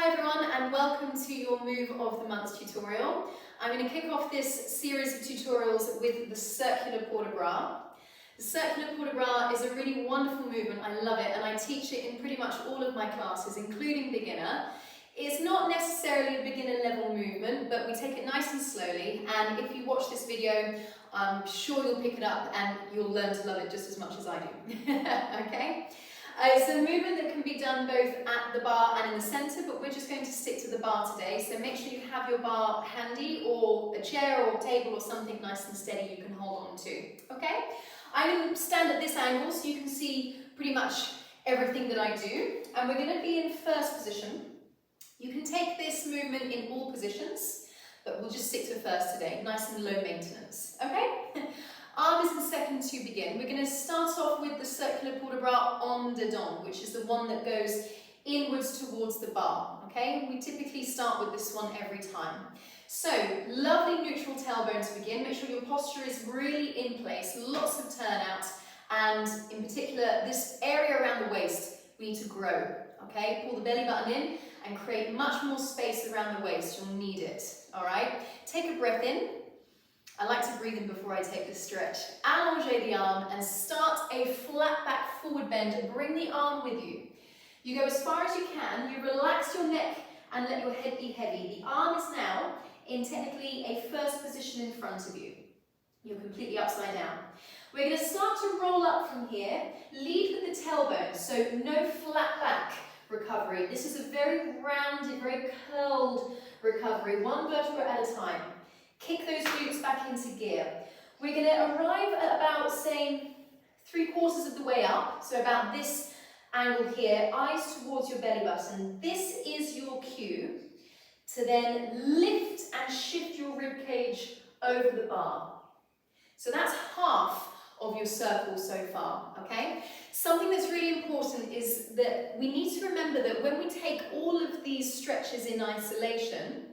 Hi everyone and welcome to your Move of the Month tutorial. I'm going to kick off this series of tutorials with the circular port de bras. The circular port de bras is a really wonderful movement, I love it, and I teach it in pretty much all of my classes, including beginner. It's not necessarily a beginner level movement, but we take it nice and slowly, and if you watch this video, I'm sure you'll pick it up and you'll learn to love it just as much as I do. Okay? It's a movement that can be done both at the bar and in the centre, but we're just going to stick to the bar today, so make sure you have your bar handy, or a chair or table or something nice and steady you can hold on to. Okay? I'm going to stand at this angle so you can see pretty much everything that I do, and we're going to be in first position. You can take this movement in all positions, but we'll just stick to first today, nice and low maintenance. Okay? Arm is the second to begin. We're going to start off with the circular port de bras en dedans, which is the one that goes inwards towards the bar. Okay, we typically start with this one every time. So, lovely neutral tailbone to begin. Make sure your posture is really in place, lots of turnout, and in particular, this area around the waist, we need to grow. Okay, pull the belly button in and create much more space around the waist. You'll need it. All right, take a breath in. I like to breathe in before I take this stretch. Allongez the arm and start a flat back forward bend. Bring the arm with you. You go as far as you can. You relax your neck and let your head be heavy. The arm is now in technically a first position in front of you. You're completely upside down. We're going to start to roll up from here. Lead with the tailbone, so no flat back recovery. This is a very rounded, very curled recovery, one vertebra at a time. Kick those glutes back into gear. We're going to arrive at about, say, 3/4 of the way up, so about this angle here, eyes towards your belly button. This is your cue to then lift and shift your rib cage over the bar. So that's half of your circle so far, okay? Something that's really important is that we need to remember that when we take all of these stretches in isolation,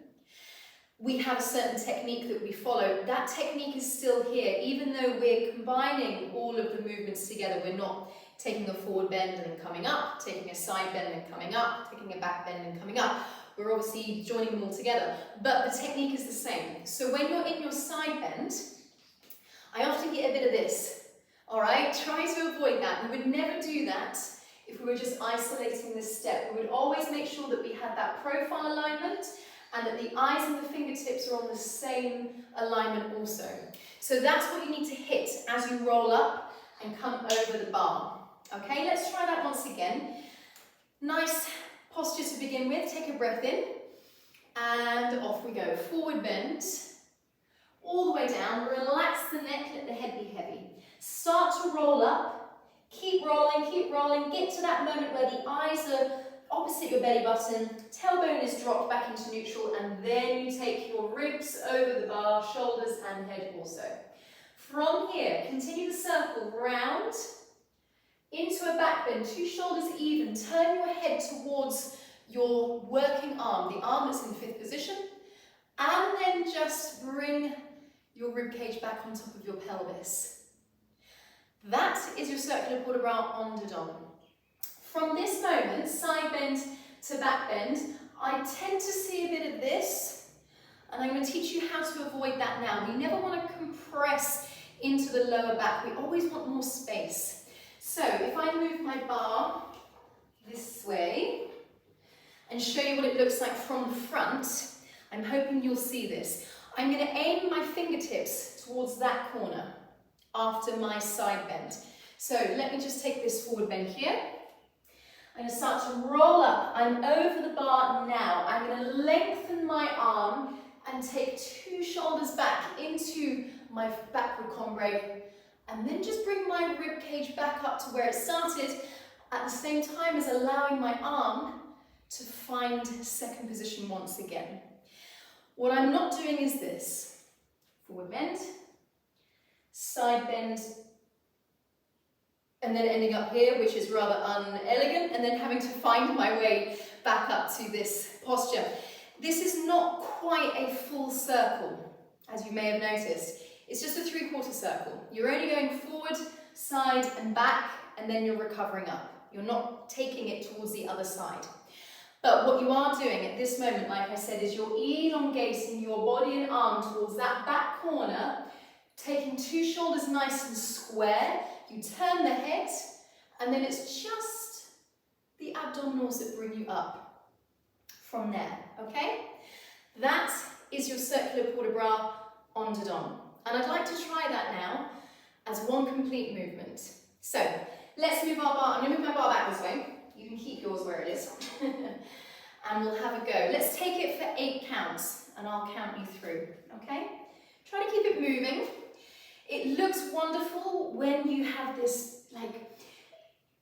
we have a certain technique that we follow. That technique is still here, even though we're combining all of the movements together. We're not taking a forward bend and then coming up, taking a side bend and coming up, taking a back bend and coming up. We're obviously joining them all together, but the technique is the same. So when you're in your side bend, I often get a bit of this, all right? Try to avoid that. We would never do that if we were just isolating this step. We would always make sure that we had that profile alignment and that the eyes and the fingertips are on the same alignment also. So that's what you need to hit as you roll up and come over the bar. Okay, let's try that once again. Nice posture to begin with. Take a breath in and off we go. Forward bend, all the way down. Relax the neck, let the head be heavy. Start to roll up. Keep rolling. Get to that moment where the eyes are opposite your belly button, tailbone is dropped back into neutral, and then you take your ribs over the bar, shoulders and head also. From here, continue the circle round into a back bend, two shoulders even. Turn your head towards your working arm, the arm that's in fifth position, and then just bring your rib cage back on top of your pelvis. That is your circular port de bras en dedans. From this moment, side bend to back bend, I tend to see a bit of this, and I'm going to teach you how to avoid that now. We never want to compress into the lower back. We always want more space. So if I move my bar this way and show you what it looks like from the front, I'm hoping you'll see this. I'm going to aim my fingertips towards that corner after my side bend. So let me just take this forward bend here. I'm going to start to roll up. I'm over the bar now. I'm going to lengthen my arm and take two shoulders back into my backward combre, and then just bring my rib cage back up to where it started, at the same time as allowing my arm to find second position once again. What I'm not doing is this. Forward bend, side bend, and then ending up here, which is rather unelegant, and then having to find my way back up to this posture. This is not quite a full circle, as you may have noticed. It's just a 3/4 circle. You're only going forward, side, and back, and then you're recovering up. You're not taking it towards the other side. But what you are doing at this moment, like I said, is you're elongating your body and arm towards that back corner, taking two shoulders nice and square. You turn the head, and then it's just the abdominals that bring you up from there, okay? That is your circular port de bras en dedans. And I'd like to try that now as one complete movement. So let's move our bar. I'm going to move my bar back this way. You can keep yours where it is. And we'll have a go. Let's take it for 8 counts, and I'll count you through, okay? Try to keep it moving. It looks wonderful when you have this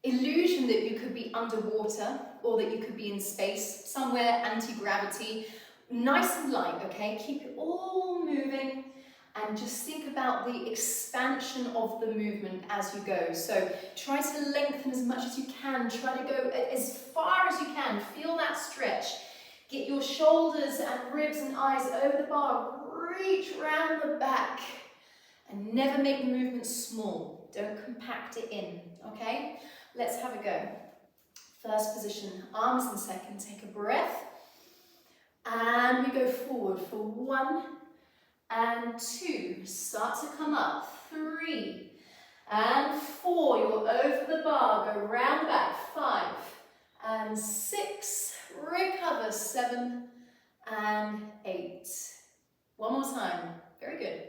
illusion that you could be underwater or that you could be in space, somewhere anti-gravity. Nice and light, okay? Keep it all moving and just think about the expansion of the movement as you go. So try to lengthen as much as you can. Try to go as far as you can. Feel that stretch. Get your shoulders and ribs and eyes over the bar. Reach round the back. And never make the movement small. Don't compact it in, okay? Let's have a go. First position, arms in second. Take a breath. And we go forward for 1 and 2. Start to come up. 3 and 4. You're over the bar. Go round back. 5 and 6. Recover. 7 and 8. One more time. Very good.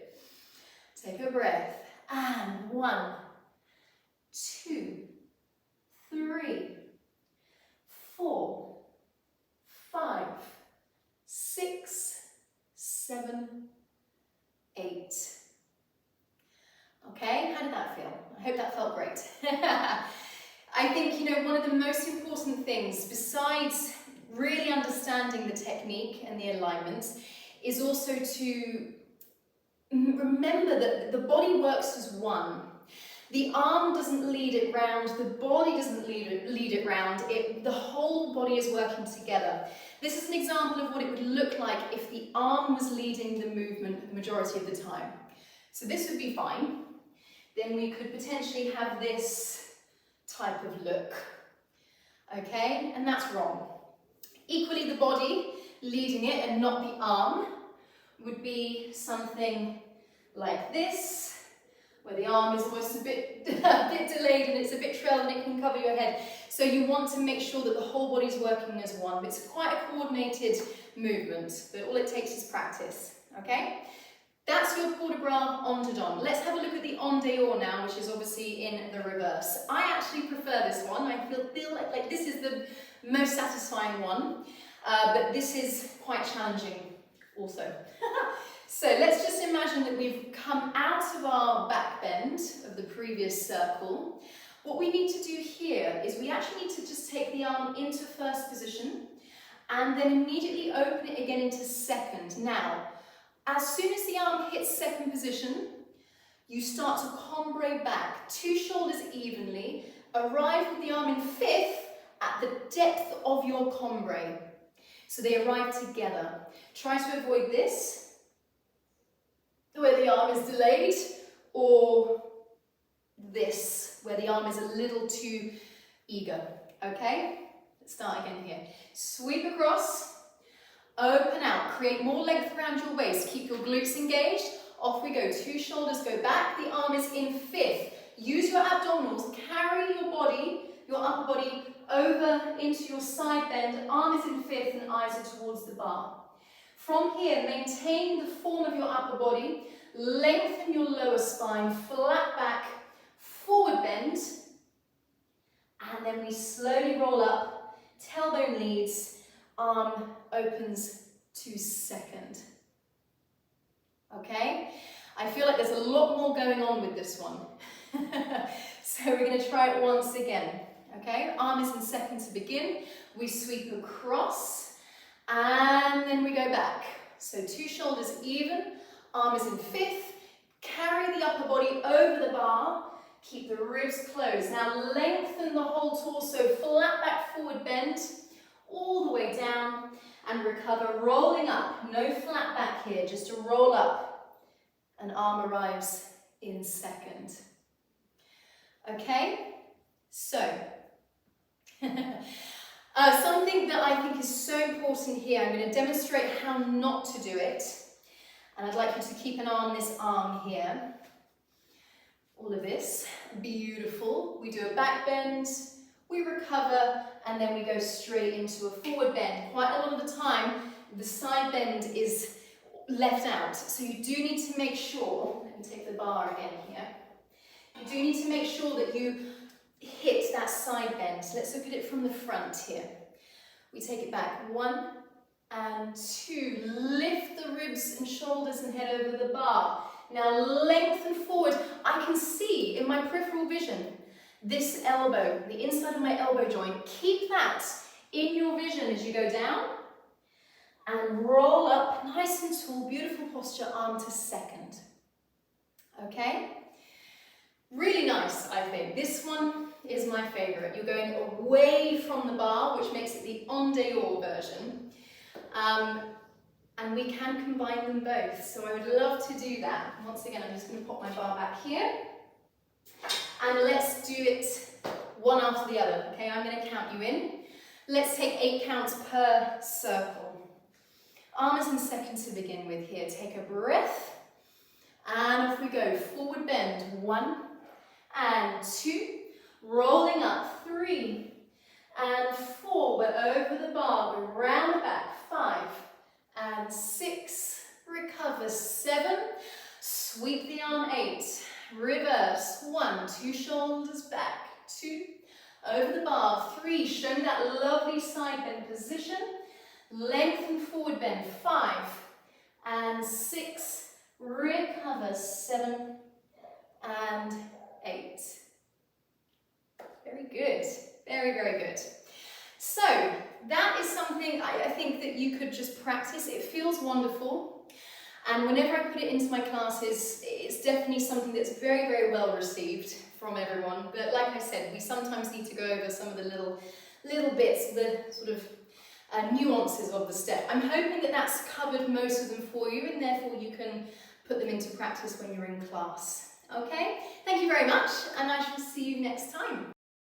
Take a breath. And 1, 2, 3, 4, 5, 6, 7, 8. Okay, how did that feel? I hope that felt great. I think, one of the most important things, besides really understanding the technique and the alignment, is also to remember that the body works as one. The arm doesn't lead it round, the body doesn't lead it round, the whole body is working together. This is an example of what it would look like if the arm was leading the movement the majority of the time. So this would be fine. Then we could potentially have this type of look. Okay, and that's wrong. Equally, the body leading it and not the arm would be something like this, where the arm is almost a bit delayed and it's a bit trailed and it can cover your head. So you want to make sure that the whole body's working as one. It's quite a coordinated movement, but all it takes is practice, okay? That's your port de bras en dedans. Let's have a look at the en dehors now, which is obviously in the reverse. I actually prefer this one. I feel like this is the most satisfying one, but this is quite challenging also. So let's just imagine that we've come out of our back bend of the previous circle. What we need to do here is we actually need to just take the arm into first position and then immediately open it again into second. Now, as soon as the arm hits second position, you start to combre back, 2 shoulders evenly, arrive with the arm in fifth at the depth of your combre. So they arrive together. Try to avoid this, where the arm is delayed, or this, where the arm is a little too eager, okay? Let's start again here. Sweep across, open out, create more length around your waist, keep your glutes engaged, off we go, 2 shoulders go back, the arm is in fifth. Use your abdominals, carry your body, your upper body, over into your side bend, arm is in fifth and eyes are towards the bar. From here, maintain the form of your upper body, lengthen your lower spine, flat back, forward bend, and then we slowly roll up, tailbone leads, arm opens to second. Okay? I feel like there's a lot more going on with this one. So we're going to try it once again. Okay? Arm is in second to begin. We sweep across, and then we go back. So 2 shoulders even, arm is in fifth, carry the upper body over the bar, keep the ribs closed. Now lengthen the whole torso, flat back forward bend, all the way down, and recover, rolling up. No flat back here, just a roll up, and arm arrives in second. Okay, so something thing that I think is so important here, I'm going to demonstrate how not to do it. And I'd like you to keep an eye on this arm here. All of this, beautiful. We do a back bend, we recover, and then we go straight into a forward bend. Quite a lot of the time, the side bend is left out. So you do need to make sure, let me take the bar again here. You do need to make sure that you hit that side bend. So let's look at it from the front here. We take it back, 1 and 2. Lift the ribs and shoulders and head over the bar. Now lengthen forward. I can see in my peripheral vision this elbow, the inside of my elbow joint. Keep that in your vision as you go down and roll up nice and tall, beautiful posture, arm to second. Okay? Really nice, I think. This one is my favorite. You're going away from the bar, which makes it the en dehors version. And we can combine them both, so I would love to do that. Once again, I'm just going to pop my bar back here. And let's do it one after the other, okay? I'm going to count you in. Let's take 8 counts per circle. Arms in second to begin with here. Take a breath. And off we go. Forward bend. 1 and 2. Rolling up. 3 and 4. We're over the bar. We're round the back. 5 and 6. Recover. 7. Sweep the arm. 8. Reverse. 1. 2 shoulders back. 2. Over the bar. 3. Show me that lovely side bend position. Lengthen forward bend. 5 and 6. Recover. 7 and 8. Very good. Very, very good. So that is something I think that you could just practice. It feels wonderful. And whenever I put it into my classes, it's definitely something that's very, very well received from everyone. But like I said, we sometimes need to go over some of the little bits, the sort of nuances of the step. I'm hoping that that's covered most of them for you, and therefore you can put them into practice when you're in class. Okay? Thank you very much, and I shall see you next time.